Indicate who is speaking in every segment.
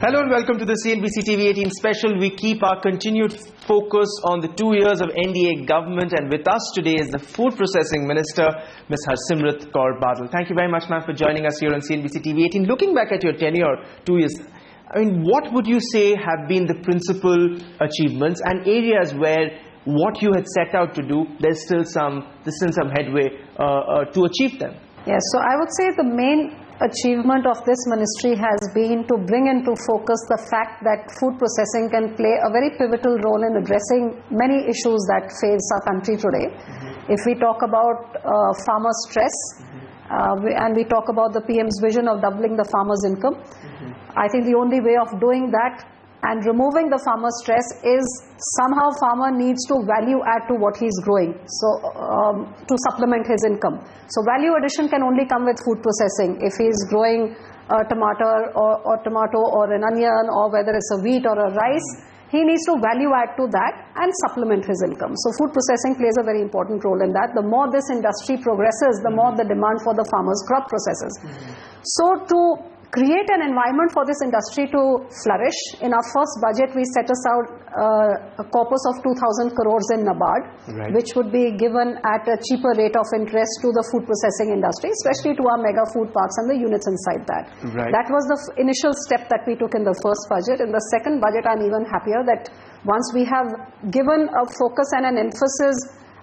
Speaker 1: Hello and welcome to the CNBC TV 18 special. We keep our continued focus on the 2 years of NDA government, and with us today is the Food Processing Minister, Ms. Harsimrat Kaur Badal. Thank you very much, ma'am, for joining us here on CNBC TV 18. Looking back at your tenure, 2 years, I mean, what would you say have been the principal achievements and areas where what you had set out to do, there's still some headway to achieve them?
Speaker 2: Yes, so I would say the main achievement of this ministry has been to bring into focus the fact that food processing can play a very pivotal role in addressing many issues that face our country today. If we talk about farmer stress, and we talk about the PM's vision of doubling the farmer's income, I think the only way of doing that and removing the farmer stress is somehow farmer needs to value add to what he's growing, so to supplement his income. So value addition can only come with food processing. If he's growing a tomato or an onion, or whether it's a wheat or a rice, he needs to value add to that and supplement his income. So food processing plays a very important role in that. The more this industry progresses, the more the demand for the farmer's crop processes. So to create an environment for this industry to flourish, in our first budget we set aside a corpus of 2,000 crores in NABARD, which would be given at a cheaper rate of interest to the food processing industry, especially to our mega food parks and the units inside that. That was the initial step that we took in the first budget. In the second budget, I'm even happier that once we have given a focus and an emphasis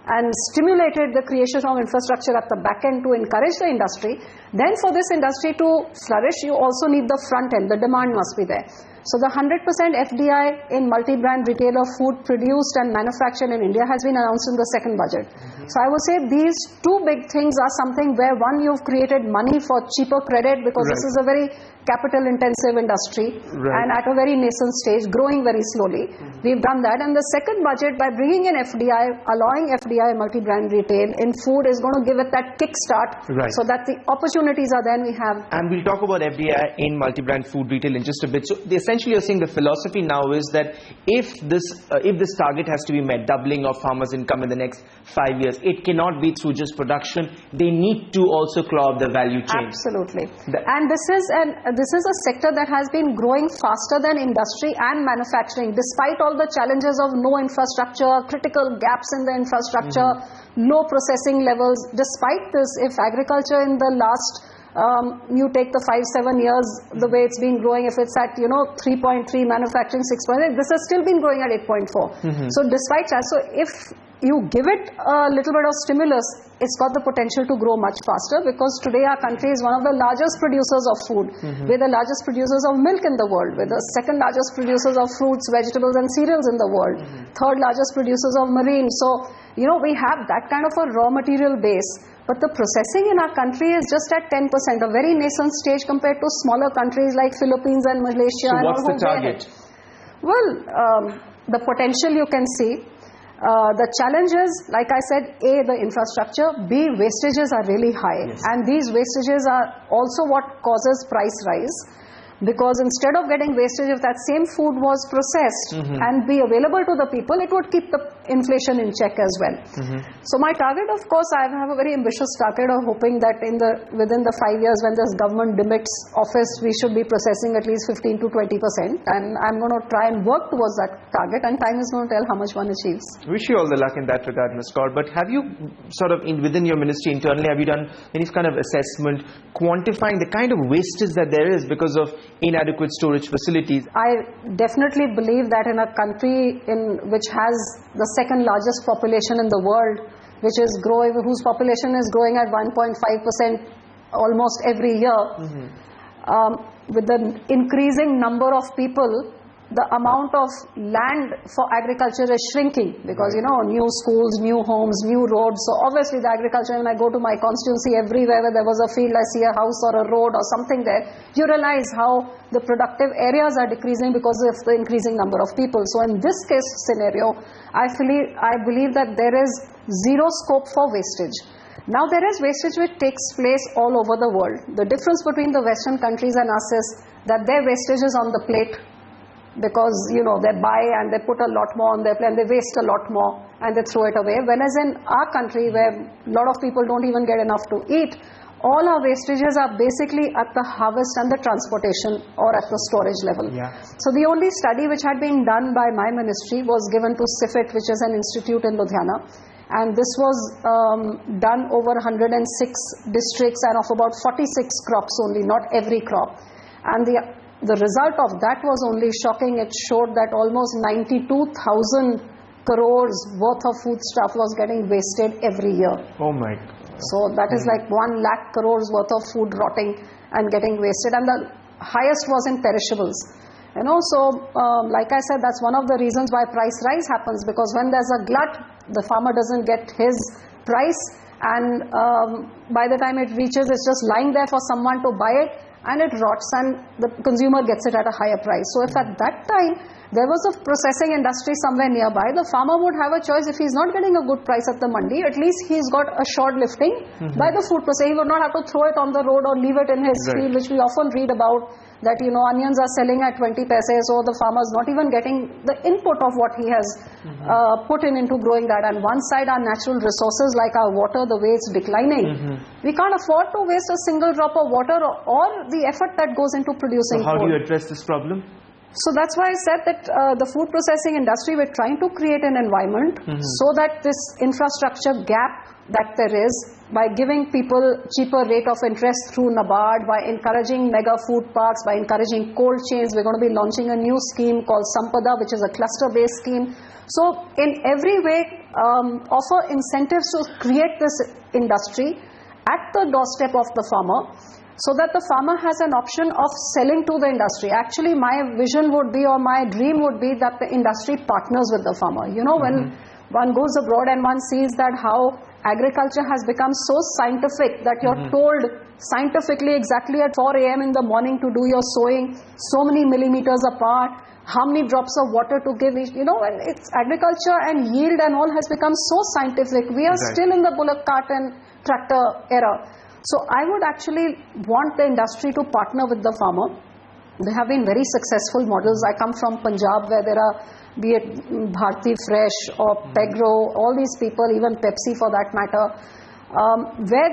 Speaker 2: and stimulated the creation of infrastructure at the back end to encourage the industry, then for this industry to flourish, you also need the front end. The demand must be there. So the 100% FDI in multi-brand retailer food produced and manufactured in India has been announced in the second budget. So I would say these two big things are something where, one, you've created money for cheaper credit, because this is a very capital intensive industry and at a very nascent stage, growing very slowly. We've done that. And the second budget, by bringing in FDI, allowing FDI multi-brand retail in food, is going to give it that kickstart so that the opportunities are there. We have,
Speaker 1: and we'll talk about FDI in multi-brand food retail in just a bit. So essentially you're saying the philosophy now is that if this target has to be met, doubling of farmers' income in the next 5 years, it cannot be through just production. They need to also claw up the value chain.
Speaker 2: Absolutely. And this is a sector that has been growing faster than industry and manufacturing, despite all the challenges of no infrastructure, critical gaps in the infrastructure, low processing levels. Despite this, if agriculture in the last you take the 5-7 years, the way it's been growing, if it's at 3.3, manufacturing 6.8, this has still been growing at 8.4. So despite that, so if you give it a little bit of stimulus, it's got the potential to grow much faster, because today our country is one of the largest producers of food. We're the largest producers of milk in the world. We're the second largest producers of fruits, vegetables and cereals in the world. Third largest producers of marine. So, we have that kind of a raw material base. But the processing in our country is just at 10%, a very nascent stage compared to smaller countries like Philippines and Malaysia.
Speaker 1: So what's the target?
Speaker 2: Well, the potential you can see. The challenge is, like I said, A, the infrastructure, B, wastages are really high. And these wastages are also what causes price rise. Because instead of getting wastage, if that same food was processed and be available to the people, it would keep the inflation in check as well. So my target, of course, I have a very ambitious target of hoping that within the 5 years when this government demits office, we should be processing at least 15 to 20%. And I'm going to try and work towards that target, and time is going to tell how much one achieves.
Speaker 1: Wish you all the luck in that regard, Ms. Kaur. But have you sort of, within your ministry internally, have you done any kind of assessment quantifying the kind of wastage that there is because of inadequate storage facilities?
Speaker 2: I definitely believe that in a country which has the second largest population in the world, which is growing, whose population is growing at 1.5% almost every year, with the increasing number of people, the amount of land for agriculture is shrinking, because new schools, new homes, new roads. So obviously the agriculture, when I go to my constituency, everywhere where there was a field, I see a house or a road or something there, you realize how the productive areas are decreasing because of the increasing number of people. So in this case scenario, I believe that there is zero scope for wastage. Now there is wastage which takes place all over the world. The difference between the Western countries and us is that their wastage is on the plate, because they buy and they put a lot more on their plate and they waste a lot more and they throw it away. Whereas in our country, where a lot of people don't even get enough to eat, all our wastages are basically at the harvest and the transportation or at the storage level.
Speaker 1: Yeah.
Speaker 2: So the only study which had been done by my ministry was given to CIFIT, which is an institute in Ludhiana. And this was done over 106 districts and of about 46 crops only, not every crop. And the result of that was only shocking. It showed that almost 92,000 crores worth of food stuff was getting wasted every year.
Speaker 1: Oh my.
Speaker 2: So that is like 1 lakh crores worth of food rotting and getting wasted. And the highest was in perishables. So like I said, that's one of the reasons why price rise happens, because when there's a glut, the farmer doesn't get his price, and by the time it reaches, it's just lying there for someone to buy it, and it rots, and the consumer gets it at a higher price. So if at that time there was a processing industry somewhere nearby, the farmer would have a choice. If he's not getting a good price at the mandi, at least he's got assured lifting by the food processor. He would not have to throw it on the road or leave it in his field, which we often read about, that onions are selling at 20 paise, so the farmer's not even getting the input of what he has put into growing that. And one side, our natural resources like our water, the way it's declining, we can't afford to waste a single drop of water or the effort that goes into producing
Speaker 1: food. So how do you
Speaker 2: food.
Speaker 1: address this problem?
Speaker 2: So that's why I said that the food processing industry, we're trying to create an environment so that this infrastructure gap that there is, by giving people cheaper rate of interest through NABARD, by encouraging mega food parks, by encouraging cold chains. We're going to be launching a new scheme called Sampada, which is a cluster-based scheme. So in every way, offer incentives to create this industry at the doorstep of the farmer, so that the farmer has an option of selling to the industry. Actually, my vision would be, or my dream would be, that the industry partners with the farmer. When one goes abroad and one sees that how agriculture has become so scientific that you're told scientifically exactly at 4 a.m. in the morning to do your sowing, so many millimeters apart, how many drops of water to give each, and it's agriculture and yield and all has become so scientific. We are still in the bullock cart and tractor era. So I would actually want the industry to partner with the farmer. There have been very successful models. I come from Punjab, where there are, be it Bharti Fresh or Pegro, all these people, even Pepsi for that matter, where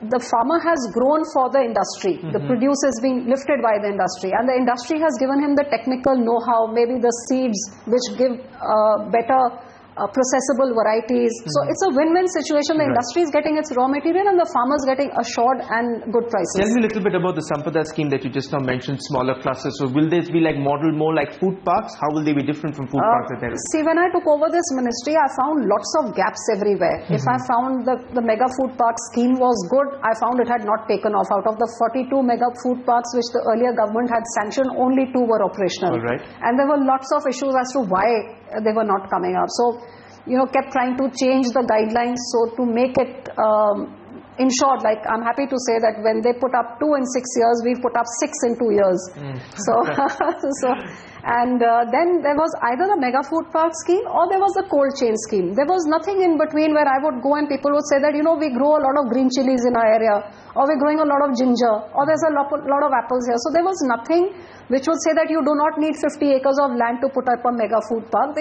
Speaker 2: the farmer has grown for the industry. The produce is being lifted by the industry, and the industry has given him the technical know-how, maybe the seeds which give better processable varieties. So it's a win-win situation. The industry is getting its raw material and the farmer is getting assured and good prices.
Speaker 1: Tell me a little bit about the Sampada scheme that you just now mentioned, smaller clusters. So will this be like modeled more like food parks? How will they be different from food parks that there is?
Speaker 2: See, when I took over this ministry, I found lots of gaps everywhere. If I found the mega food park scheme was good, I found it had not taken off. Out of the 42 mega food parks which the earlier government had sanctioned, only 2 were operational.
Speaker 1: All right.
Speaker 2: And there were lots of issues as to why they were not coming up. So, kept trying to change the guidelines so to make it, in short, like I'm happy to say that when they put up 2 in 6 years, we've put up 6 in 2 years. Then there was either the mega food park scheme or there was the cold chain scheme. There was nothing in between where I would go and people would say that, we grow a lot of green chilies in our area, or we're growing a lot of ginger, or there's a lot of apples here. So there was nothing which would say that you do not need 50 acres of land to put up a mega food park.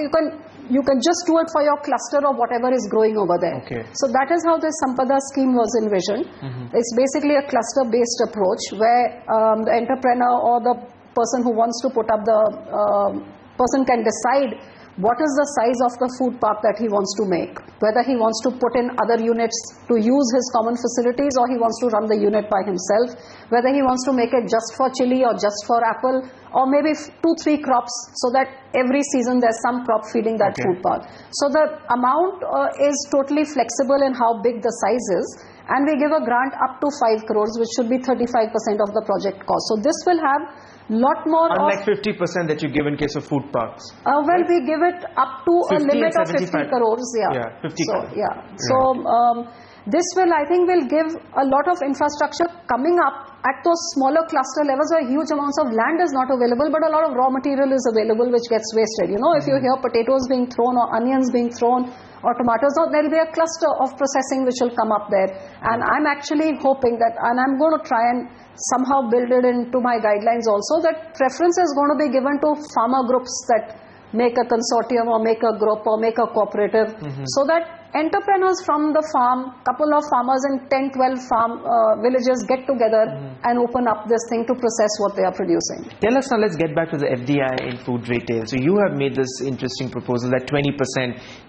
Speaker 2: You can just do it for your cluster of whatever is growing over there.
Speaker 1: Okay.
Speaker 2: So that is how the Sampada scheme was envisioned. It's basically a cluster-based approach where the entrepreneur or the person who wants to put up the person can decide what is the size of the food park that he wants to make, whether he wants to put in other units to use his common facilities or he wants to run the unit by himself, whether he wants to make it just for chili or just for apple, or maybe 2-3 crops, so that every season there's some crop feeding that food park. So the amount is totally flexible in how big the size is, and we give a grant up to 5 crores, which should be 35% of the project cost. So this will have lot more.
Speaker 1: Unlike 50% that you give in case of food parks.
Speaker 2: Well, we give it up to a limit of 50 crores. Yeah,
Speaker 1: 50 crores.
Speaker 2: Yeah. So this will, I think, will give a lot of infrastructure coming up at those smaller cluster levels where huge amounts of land is not available, but a lot of raw material is available which gets wasted. If you hear potatoes being thrown or onions being thrown or tomatoes, there will be a cluster of processing which will come up there. And I'm actually hoping that, and I'm going to try and somehow build it into my guidelines also, that preference is going to be given to farmer groups that make a consortium or make a group or make a cooperative, so that entrepreneurs from the farm, couple of farmers in 10, 12 farm villages get together and open up this thing to process what they are producing.
Speaker 1: Tell us now, let's get back to the FDI in food retail. So you have made this interesting proposal that 20%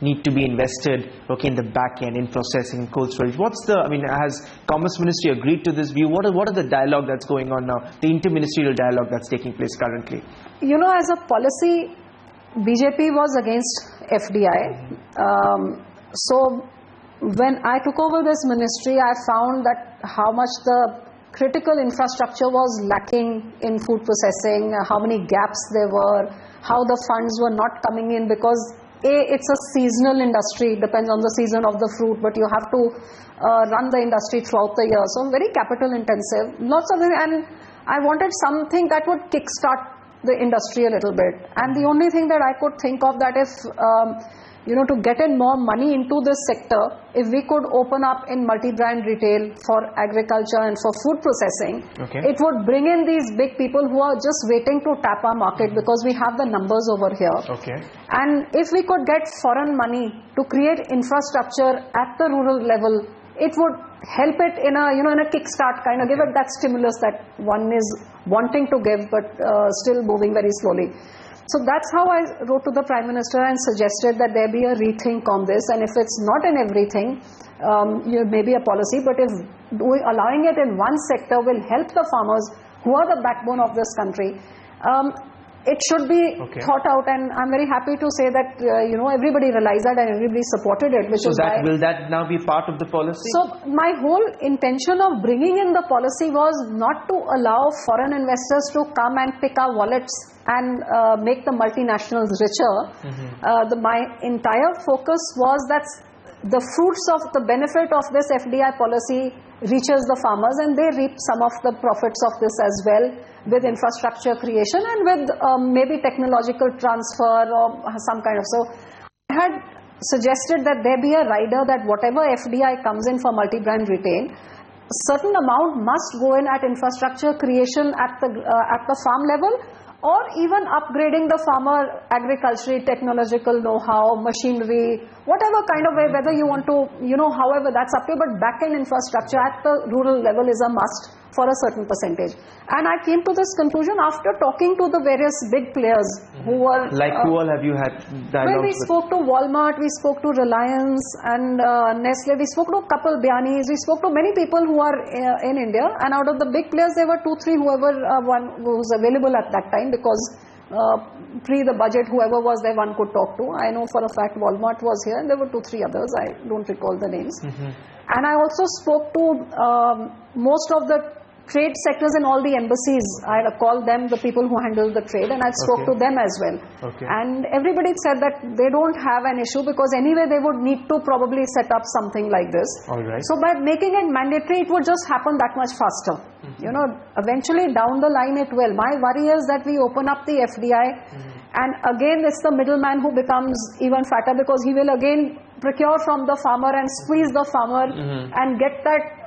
Speaker 1: need to be invested, okay, in the back end, in processing, cold storage. What's the, I mean, has Commerce Ministry agreed to this view? What are the dialogue that's going on now, the interministerial dialogue that's taking place currently?
Speaker 2: You know, as a policy, BJP was against FDI. So when I took over this ministry, I found that how much the critical infrastructure was lacking in food processing, how many gaps there were, how the funds were not coming in, because it's a seasonal industry, it depends on the season of the fruit, but you have to run the industry throughout the year. So very capital intensive, lots of things, and I wanted something that would kickstart the industry a little bit. And the only thing that I could think of that if you know, to get in more money into this sector, if we could open up in multi-brand retail for agriculture and for food processing, it would bring in these big people who are just waiting to tap our market, because we have the numbers over here. And if we could get foreign money to create infrastructure at the rural level, it would help it in a, you know, in a kickstart, kind of give it that stimulus that one is wanting to give, but still moving very slowly. So that's how I wrote to the Prime Minister and suggested that there be a rethink on this, and if it's not in everything, maybe a policy, but if allowing it in one sector will help the farmers who are the backbone of this country, it should be thought out, and I'm very happy to say that you know, everybody realized that and everybody supported it. Which
Speaker 1: so
Speaker 2: is
Speaker 1: that
Speaker 2: why,
Speaker 1: will that now be part of the policy?
Speaker 2: So my whole intention of bringing in the policy was not to allow foreign investors to come and pick our wallets and make the multinationals richer. My entire focus was that the fruits of the benefit of this FDI policy reaches the farmers, and they reap some of the profits of this as well, with infrastructure creation and with maybe technological transfer or some kind of. So I had suggested that there be a rider that whatever FDI comes in for multi-brand retail, certain amount must go in at infrastructure creation at the farm level, or even upgrading the farmer agricultural technological know-how, machinery, whatever kind of way, whether you want to, you know, however, that's up to you, but back-end infrastructure at the rural level is a must for a certain percentage. And I came to this conclusion after talking to the various big players who were...
Speaker 1: Like who all have you had dialogues
Speaker 2: Well, we spoke to Walmart, we spoke to Reliance and Nestle, we spoke to a couple Bianis, we spoke to many people who are in India, and out of the big players there were 2-3 whoever one was available at that time, because pre the budget, whoever was there one could talk to. I know for a fact Walmart was here, and there were 2-3 others, I don't recall the names. And I also spoke to most of the trade sectors in all the embassies. I called them the people who handle the trade, and I spoke to them as well. And everybody said that they don't have an issue, because anyway they would need to probably set up something like this. So by making it mandatory, it would just happen that much faster. You know, eventually down the line it will. My worry is that we open up the FDI, and again it's the middleman who becomes even fatter, because he will again procure from the farmer and squeeze the farmer and get that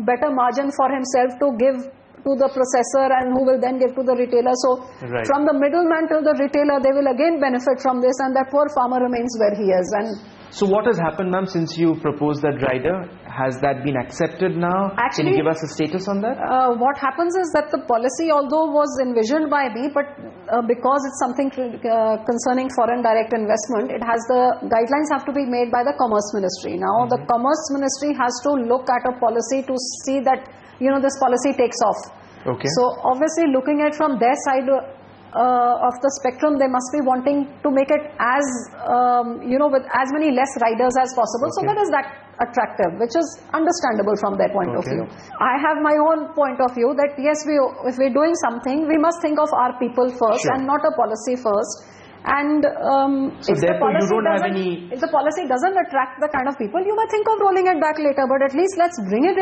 Speaker 2: better margin for himself to give to the processor, and who will then give to the retailer. So from the middleman till the retailer, they will again benefit from this, and that poor farmer remains where he is. And
Speaker 1: so what has happened, ma'am, since you proposed that rider? Has that been accepted now?
Speaker 2: Actually,
Speaker 1: can you give us a status on that?
Speaker 2: What happens is that the policy, although was envisioned by me, but because it's something concerning foreign direct investment, it has the guidelines have to be made by the Commerce Ministry. Now the Commerce Ministry has to look at a policy to see that, you know, this policy takes off. So obviously, looking at from their side of the spectrum, they must be wanting to make it as you know, with as many less riders as possible. So that is that attractive, which is understandable from their point of view. I have my own point of view that yes, if we're doing something, we must think of our people first and not a policy first. And
Speaker 1: so therefore you don't have any...
Speaker 2: If the policy doesn't attract the kind of people, you might think of rolling it back later, but at least let's bring it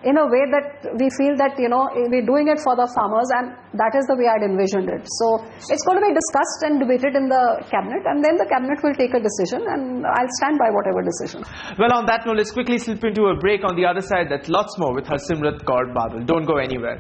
Speaker 2: in a way that we feel that, you know, we're doing it for the farmers, and that is the way I'd envisioned it. So it's going to be discussed and debated in the cabinet, and then the cabinet will take a decision, and I'll stand by whatever decision.
Speaker 1: Well, on that note, let's quickly slip into a break. On the other side, that's lots more with Harsimrat Kaur Badal. Don't go anywhere.